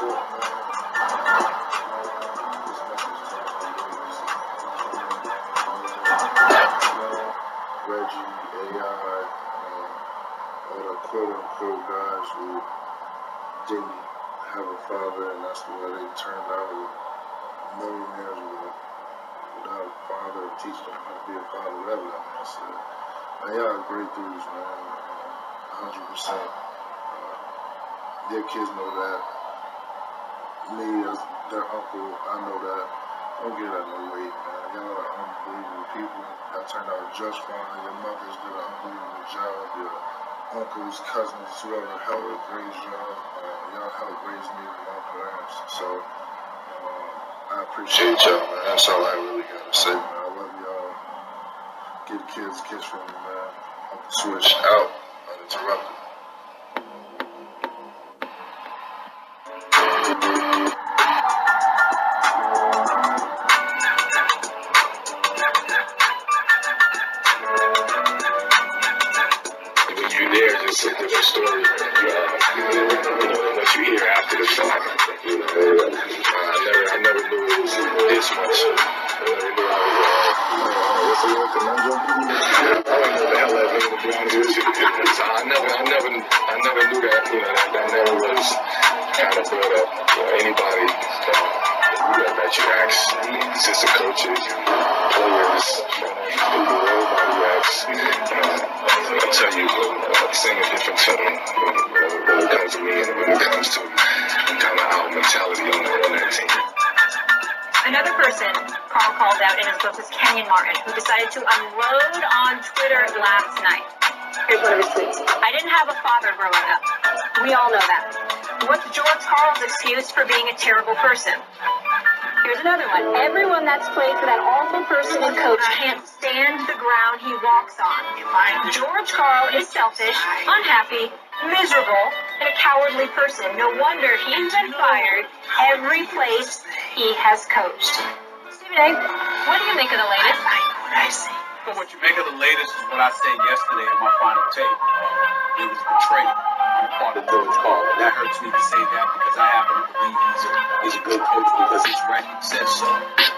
it, Reggie, AI, all the quote-unquote guys who didn't have a father, and that's the way they turned out millionaires without a father, teach them how to be a father, whatever that man said. Man, y'all are great dudes, man. 100%. Their kids know that. Me, as their uncle, I know that. Don't get that no weight, man. Y'all are unbelievable people. Y'all turned out just fine. Your mothers did an unbelievable job. Your uncles, cousins, whoever helped raise y'all. Y'all helped raise me with my parents. So, I appreciate y'all, man. That's all I really gotta say, man. I love y'all. Give kids a kiss from me, man. Switch out. Uninterrupted. It's a different story, than what you hear after the fact. I never knew it was this much. I never knew I was, I don't know the hell that means, to be honest with you. So I never knew that, that never was kind of brought up. Anybody that you ask, assistant coaches, players, everybody asks, I'll tell you, sing a different tone when it comes to me and when it comes to kind of our mentality on that team. Another person Carl called out in his book was Kenyon Martin, who decided to unload on Twitter last night. Here's one of his tweets. I didn't have a father growing up. We all know that. What's George Karl's excuse for being a terrible person? Here's another one. Everyone that's played for that awful person and coach can't stand the ground he walks on. George Karl is selfish, unhappy, miserable, and a cowardly person. No wonder he's been fired every place he has coached. Stephen A., what do you make of the latest? So what you make of the latest is what I said yesterday in my final tape. It was betrayal on the part of George Karl. That hurts me to say that because I happen to believe he's a good coach because his record says so.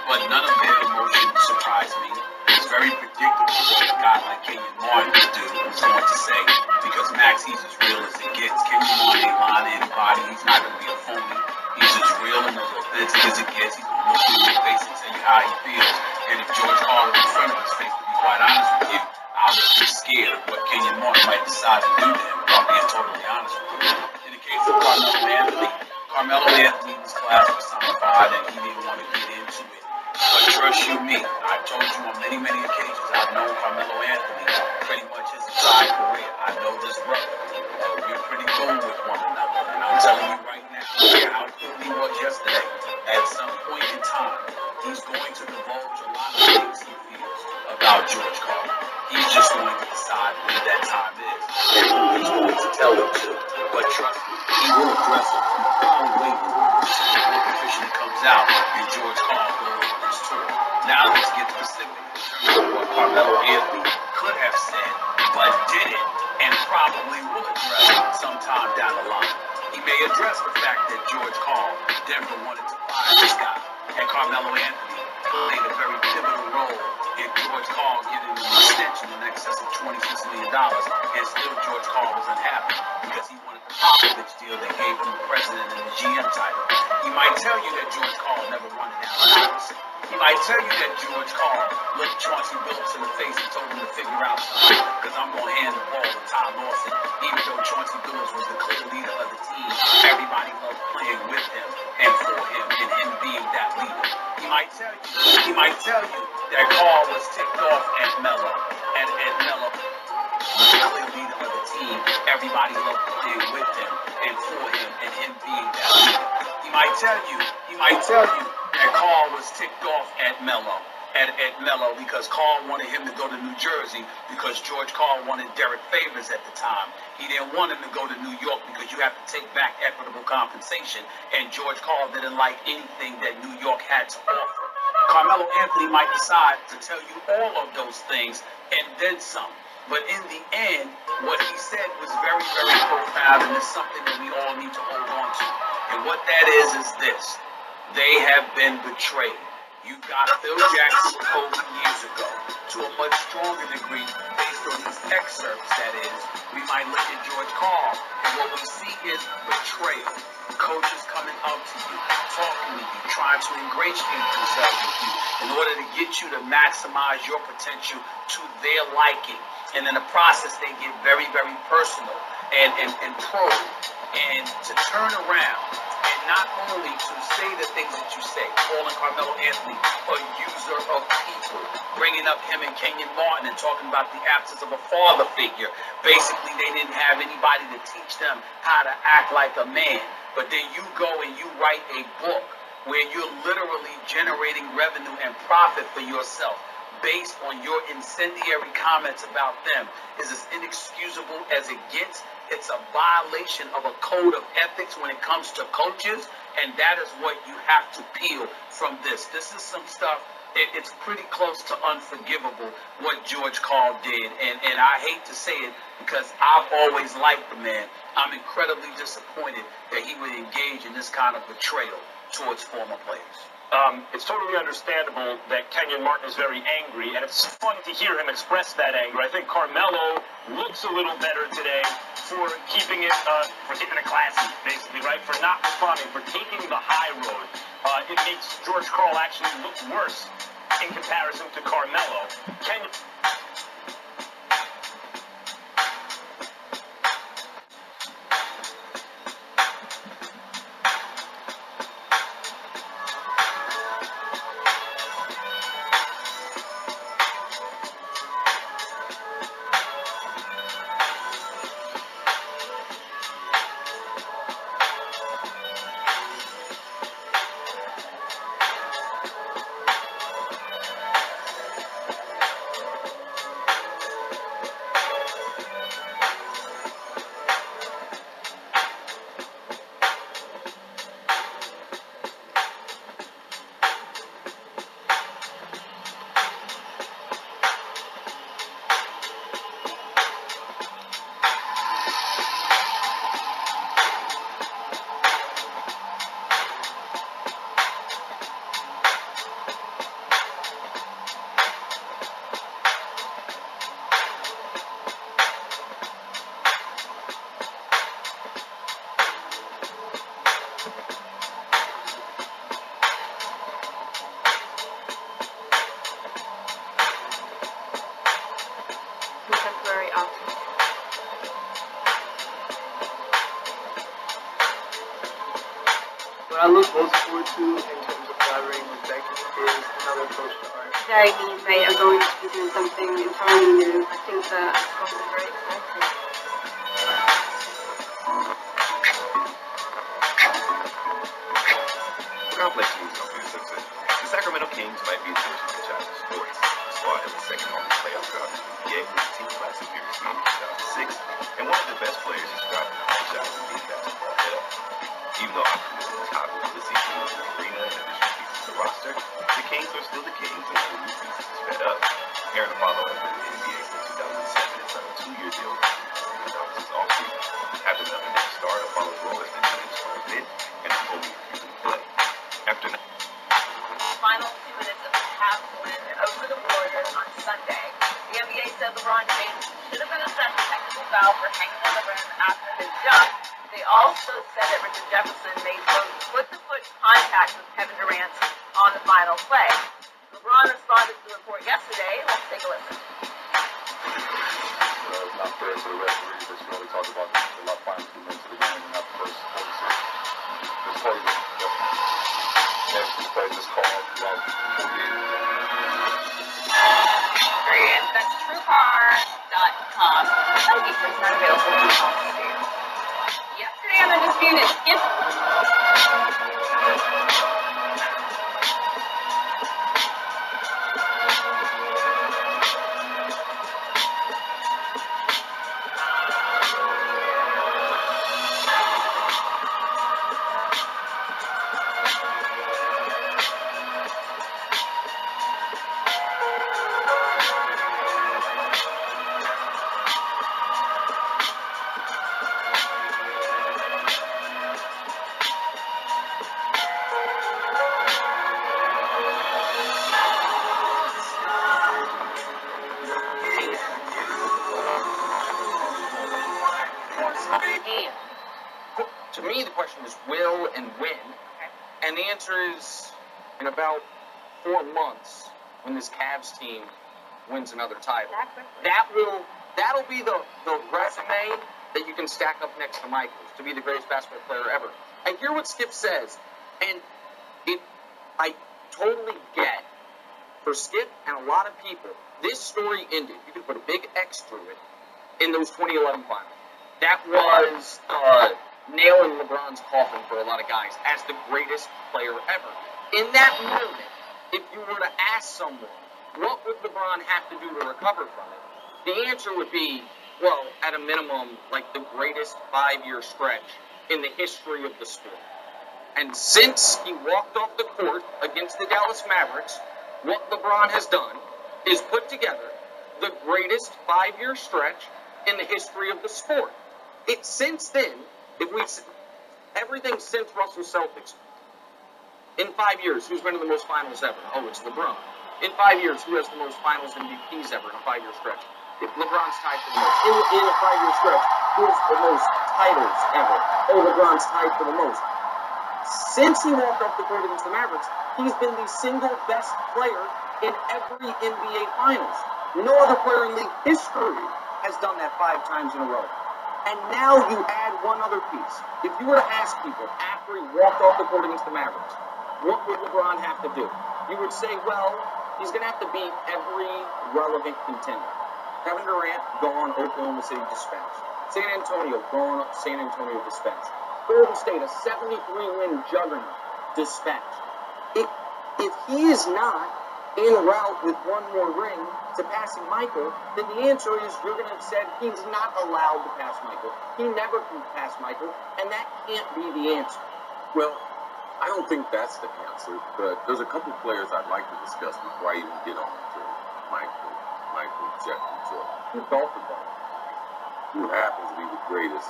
But none of their emotions surprise me. It's very predictable what a guy like Kenyon Martin would do is going to say because Max, he's as real as it gets. Kenyon Martin ain't lying to anybody. He's not going to be a phony. He's as real and as authentic as it gets. He's going to look you in your face and tell you how he feels. And if George Karl is in front of his face, to be quite honest with you, I'll just be scared of what Kenyon Martin might decide to do to him, if I'm being totally honest with you. In the case of Carmelo Anthony was class personified and he didn't want to get into it. But trust you me, I've told you on many, many occasions, I've known Carmelo Anthony pretty much his entire career. I know this brother. We're pretty cool with one another. And I'm telling you right now, how cool he was yesterday, at some point in time, he's going to divulge a lot of things he feels about George Karl. He's just going to decide when that time is and who he's going to tell it to. But trust me, he will address it. I'll wait until the book officially comes out and George Karl goes on his tour. Now let's get specific in terms of what Carmelo Anthony could have said, but didn't, and probably will address sometime down the line. He may address the fact that George Karl, Denver wanted to fire this guy, and Carmelo Anthony played a very pivotal role in George Karl getting an extension in excess of $26 million, and still George Karl was unhappy because he wanted the Popovich deal that gave him the president and the GM title. He might tell you that George Karl never wanted down the house. He might tell you that George Karl looked Chauncey Billups in the face and told him to figure out something because I'm going to hand the ball to Ty Lawson. Even though Chauncey Billups was the clear leader of the team, everybody loved playing with him and for him and him being that leader. He might tell you that Karl was ticked off at Melo, and Melo was the clear leader of the team. Everybody loved playing with him and for him and him being that leader. He might tell you that Karl was ticked off at Melo because Karl wanted him to go to New Jersey because George Karl wanted Derek Favors at the time. He didn't want him to go to New York because you have to take back equitable compensation, and George Karl didn't like anything that New York had to offer. Carmelo Anthony might decide to tell you all of those things and then some. But in the end, what he said was very, very profound, and it's something that we all need to hold on to. And what that is this. They have been betrayed. You got Phil Jackson quote years ago to a much stronger degree based on these excerpts, that is. We might look at George Carl, and what we see is betrayal. Coaches coming up to you, talking to you, trying to ingratiate themselves with you in order to get you to maximize your potential to their liking. And in the process, they get very, very personal and probe. And to turn around and not only to say the things that you say, calling Carmelo Anthony a user of people, bringing up him and Kenyon Martin and talking about the absence of a father figure. Basically, they didn't have anybody to teach them how to act like a man. But then you go and you write a book where you're literally generating revenue and profit for yourself based on your incendiary comments about them is as inexcusable as it gets. It's a violation of a code of ethics when it comes to coaches, and that is what you have to peel from this. This is some stuff, it's pretty close to unforgivable what George Karl did, and I hate to say it because I've always liked the man. I'm incredibly disappointed that he would engage in this kind of betrayal towards former players. It's totally understandable that Kenyon Martin is very angry, and it's fun to hear him express that anger. I think Carmelo looks a little better today for keeping it classy, basically, right? For not responding, for taking the high road. It makes George Karl actually look worse in comparison to Carmelo. Contemporary option. What I look most forward to in terms of collaborating with Becky is another approach to art. Today means they are going to be doing something entirely new. I think that it's going to be very exciting. Complex news company Simpson. The Sacramento Kings might be the first franchise in sports. The squad has the second longest playoff drought in the NBA with the team last appearance made in 2006, and one of the best players described in the franchise as being basketball hell. Even though optimism is high with the season in the arena and additional pieces to the roster, the Kings are still the Kings until the new season is sped up. Aaron Apollo has been in the NBA since 2007 and signed a 2-year deal with the Kings this offseason. After the next start, Apollo's role has been named for a bit and is only refusing to play. After Final 2 minutes of the Cavs win over the Warriors on Sunday. The NBA said LeBron James should have been assessed a technical foul for hanging on the rim after his dunk. They also said that Richard Jefferson made both foot-to-foot contact with Kevin Durant on the final play. LeBron responded to the report yesterday. Let's take a listen. It's not fair to the referee that you only talk about the final 2 minutes of the game and not the first 46. This play was this play just called throughout 48. That's TrueCar.com. Kentucky is not available in all states. Yesterday on Undisputed, Skip. To me, the question is will and when. And the answer is in about 4 months when this Cavs team wins another title. That'll be the resume that you can stack up next to Michael's to be the greatest basketball player ever. I hear what Skip says, and I totally get. For Skip and a lot of people, this story ended. You could put a big X through it in those 2011 finals. That was nail in LeBron's coffin for a lot of guys as the greatest player ever. In that moment, if you were to ask someone, what would LeBron have to do to recover from it? The answer would be, well, at a minimum, like the greatest 5-year stretch in the history of the sport. And since he walked off the court against the Dallas Mavericks, what LeBron has done is put together the greatest 5-year stretch in the history of the sport. Since then, everything since Russell Celtics, in 5 years, who's been to the most finals ever? Oh, it's LeBron. In 5 years, who has the most finals MVPs ever in a 5-year stretch? LeBron's tied for the most. In a 5-year stretch, who has the most titles ever? Oh, LeBron's tied for the most. Since he walked off the court against the Mavericks, he's been the single best player in every NBA Finals. No other player in league history has done that 5 times in a row. And now you add one other piece. If you were to ask people after he walked off the court against the Mavericks, what would LeBron have to do? You would say, well, he's going to have to beat every relevant contender. Kevin Durant, gone, Oklahoma City dispensed. San Antonio, gone, San Antonio dispensed. Golden State, a 73-win juggernaut, dispatched. If he is not en route with one more ring to passing Michael, then the answer is you're going to have said he's not allowed to pass Michael. He never can pass Michael, and that can't be the answer. Well, I don't think that's the answer, but there's a couple players I'd like to discuss before I even get on to Michael Jeffrey Jordan. The golfer ball. Who happens to be the greatest,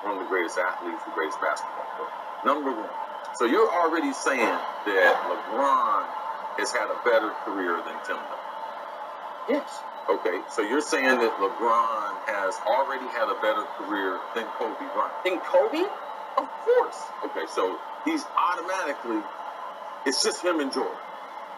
one of the greatest athletes, the greatest basketball player. Number one. So you're already saying that LeBron has had a better career than Tim Duncan. Yes. Okay, so you're saying that LeBron has already had a better career than Kobe Bryant. Than Kobe? Of course. Okay, so he's automatically, it's just him and Jordan.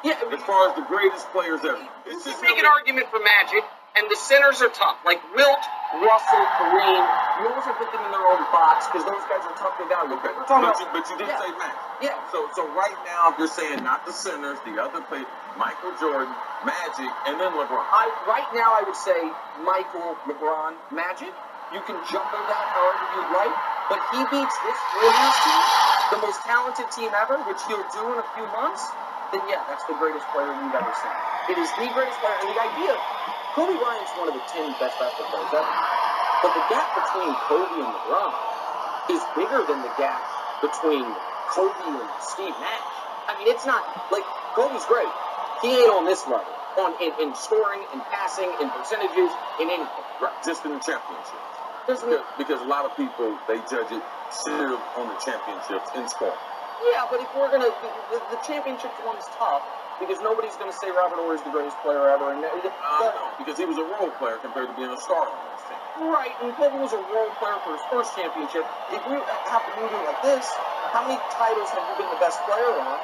Yeah. As far as the greatest players ever. It's just make an argument for Magic, and the centers are tough. Like Wilt, Russell, Kareem, you always have to put them in their own box because those guys are tough to evaluate. Okay, but you did say Magic. Yeah. So right now you're saying not the centers, the other players, Michael Jordan, Magic, and then LeBron. Right now I would say Michael, LeBron, Magic. You can jumble that however you'd like, but he beats this Warriors team, the most talented team ever, which he'll do in a few months. Then yeah, that's the greatest player you've ever seen. It is the greatest player, and the idea, Kobe Bryant's one of the 10 best basketball players ever. But the gap between Kobe and LeBron is bigger than the gap between Kobe and Steve Nash. I mean, it's not, like, Kobe's great. He ain't on this level, in scoring, in passing, in percentages, in anything. Right, just in the championship. Because a lot of people, they judge it still on the championships in scoring. Yeah, but if we're going to, the championship one's tough, because nobody's going to say Robert Horry's the greatest player ever. And no, because he was a role player compared to being a star on this team. Right, and Kobe was a role player for his first championship. If we have to move it like this, how many titles have you been the best player on?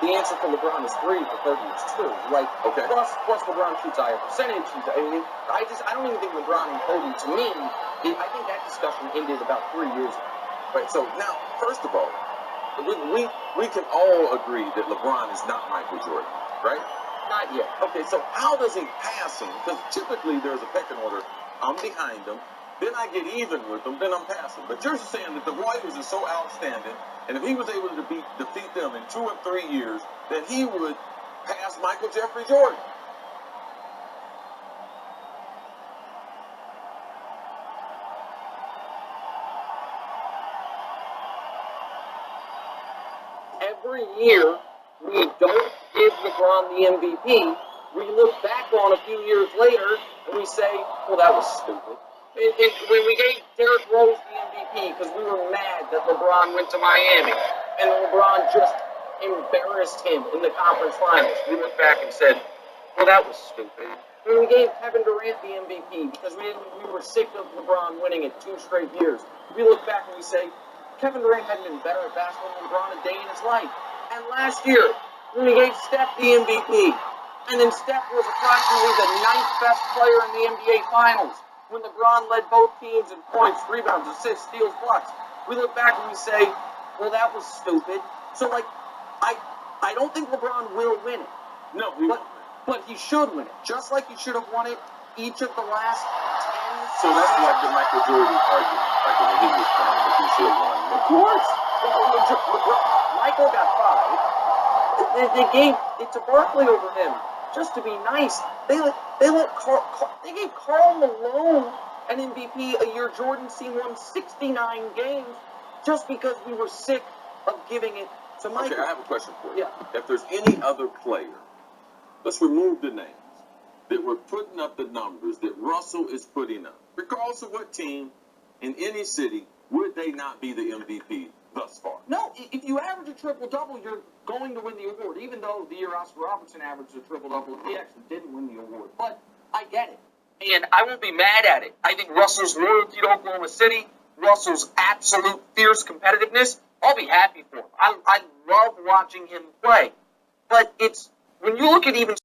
The answer for LeBron is 3, for Kobe is 2. Like, okay. Plus LeBron shoots higher percentage. I don't even think LeBron and Kobe, to me, I think that discussion ended about 3 years ago. Right, so now, first of all, we can all agree that LeBron is not Michael Jordan, right? Not yet. Okay, so how does he pass him? Because typically there's a pecking order. I'm behind him. Then I get even with them, then I'm passing. But you're saying that the Warriors are so outstanding, and if he was able to defeat them in 2 or 3 years, that he would pass Michael Jeffrey Jordan. Every year, we don't give LeBron the MVP. We look back on a few years later, and we say, well, that was stupid. When we gave Derrick Rose the MVP because we were mad that LeBron went to Miami and LeBron just embarrassed him in the conference finals, we looked back and said, well, that was stupid. when we gave Kevin Durant the MVP because we were sick of LeBron winning it 2 straight years. We look back and we say, Kevin Durant hadn't been better at basketball than LeBron a day in his life. And last year, when we gave Steph the MVP, and then Steph was approximately the 9th best player in the NBA Finals, when LeBron led both teams in points, rebounds, assists, steals, blocks. We look back and we say, well, that was stupid. So, like, I don't think LeBron will win it. No, but he should win it. Just like he should have won it each of the last 10. So that's like the Michael Jordan argument, like when he was playing, that he should have won. Of course. Michael got 5. They gave it to Barkley over him, just to be nice. They gave Karl Malone an MVP a year Jordan's team won 69 games, just because we were sick of giving it to Michael. Okay, I have a question for you. Yeah. If there's any other player, let's remove the names, that were putting up the numbers that Russell is putting up, regardless of what team, in any city, would they not be the MVP thus far? No, if you average a triple-double, you're going to win the award, even though the year Oscar Robertson averaged a triple-double, he actually didn't win the award. But I get it. And I won't be mad at it. I think Russell's loyalty to Oklahoma City, Russell's absolute fierce competitiveness, I'll be happy for him. I love watching him play. But it's, when you look at even